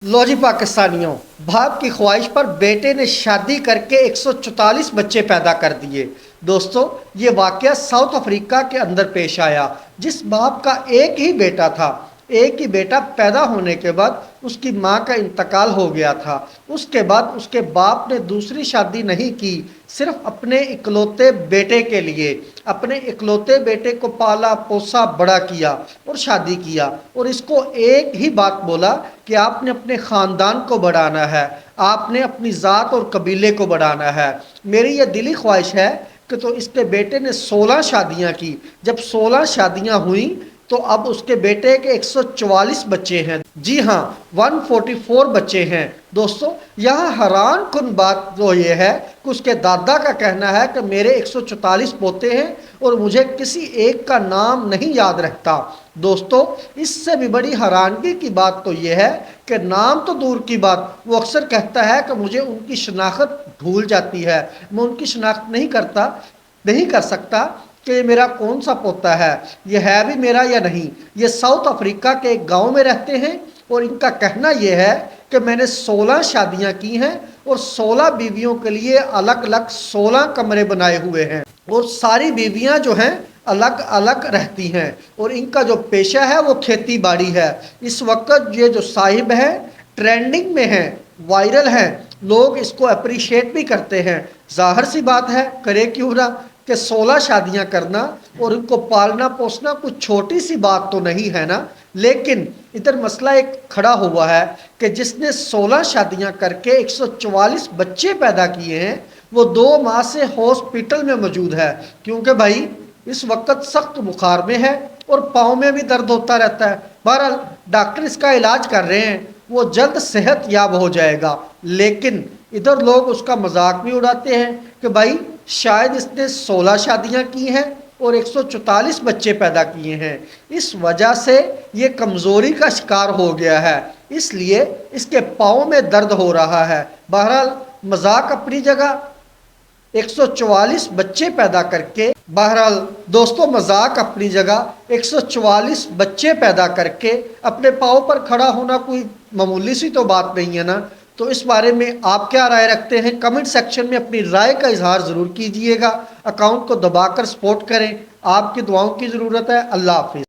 लो जी पाकिस्तानियों, बाप की ख्वाहिश पर बेटे ने शादी करके 144 बच्चे पैदा कर दिए। दोस्तों, ये वाकया साउथ अफ्रीका के अंदर पेश आया, जिस बाप का एक ही बेटा था। एक ही बेटा पैदा होने के बाद उसकी माँ का इंतकाल हो गया था। उसके बाद उसके बाप ने दूसरी शादी नहीं की, सिर्फ अपने इकलौते बेटे के लिए। अपने इकलौते बेटे को पाला पोसा बड़ा किया और शादी किया, और इसको एक ही बात बोला कि आपने अपने ख़ानदान को बढ़ाना है, आपने अपनी ज़ात और कबीले को बढ़ाना है। मेरी ये दिली ख्वाहिश है कि तो इसके बेटे ने 16 शादियां की। जब 16 शादियां हुई तो अब उसके बेटे के 144 बच्चे हैं। जी हाँ, 144 बच्चे हैं। दोस्तों, यहाँ हैरान कुन बात तो ये है कि उसके दादा का कहना है कि मेरे 144 पोते हैं और मुझे किसी एक का नाम नहीं याद रहता। दोस्तों, इससे भी बड़ी हैरानगी की बात तो यह है कि नाम तो दूर की बात, वो अक्सर कहता है कि मुझे उनकी शनाख्त भूल जाती है, मैं उनकी शनाख्त नहीं कर सकता कि ये मेरा कौन सा पोता है, ये है भी मेरा या नहीं। ये साउथ अफ्रीका के एक गांव में रहते हैं और इनका कहना यह है कि मैंने 16 शादियां की हैं और 16 बीवियों के लिए अलग अलग 16 कमरे बनाए हुए हैं, और सारी बीवियां जो हैं अलग अलग रहती हैं, और इनका जो पेशा है वो खेती बाड़ी है। इस वक्त ये जो साहिब है ट्रेंडिंग में है, वायरल हैं, लोग इसको अप्रिशिएट भी करते हैं। जाहिर सी बात है, करे क्यों ना, कि 16 शादियां करना और उनको पालना पोसना कुछ छोटी सी बात तो नहीं है ना। लेकिन इधर मसला एक खड़ा हुआ है कि जिसने 16 शादियां करके 144 बच्चे पैदा किए हैं, वो 2 माह से हॉस्पिटल में मौजूद है, क्योंकि भाई इस वक्त सख्त बुखार में है और पाँव में भी दर्द होता रहता है। बहरहाल डॉक्टर इसका इलाज कर रहे हैं, वो जल्द सेहत याब हो जाएगा। लेकिन इधर लोग उसका मजाक भी उड़ाते हैं कि भाई शायद इसने 16 शादियां की हैं और 144 बच्चे पैदा किए हैं, इस वजह से ये कमज़ोरी का शिकार हो गया है, इसलिए इसके पाँव में दर्द हो रहा है। बहरहाल मजाक अपनी जगह, 144 बच्चे पैदा करके, बहरहाल दोस्तों मजाक अपनी जगह, 144 बच्चे पैदा करके अपने पाँव पर खड़ा होना कोई मामूली सी तो बात नहीं है ना। तो इस बारे में आप क्या राय रखते हैं? कमेंट सेक्शन में अपनी राय का इजहार ज़रूर कीजिएगा। अकाउंट को दबाकर सपोर्ट करें, आपकी दुआओं की ज़रूरत है। अल्लाह हाफिज़।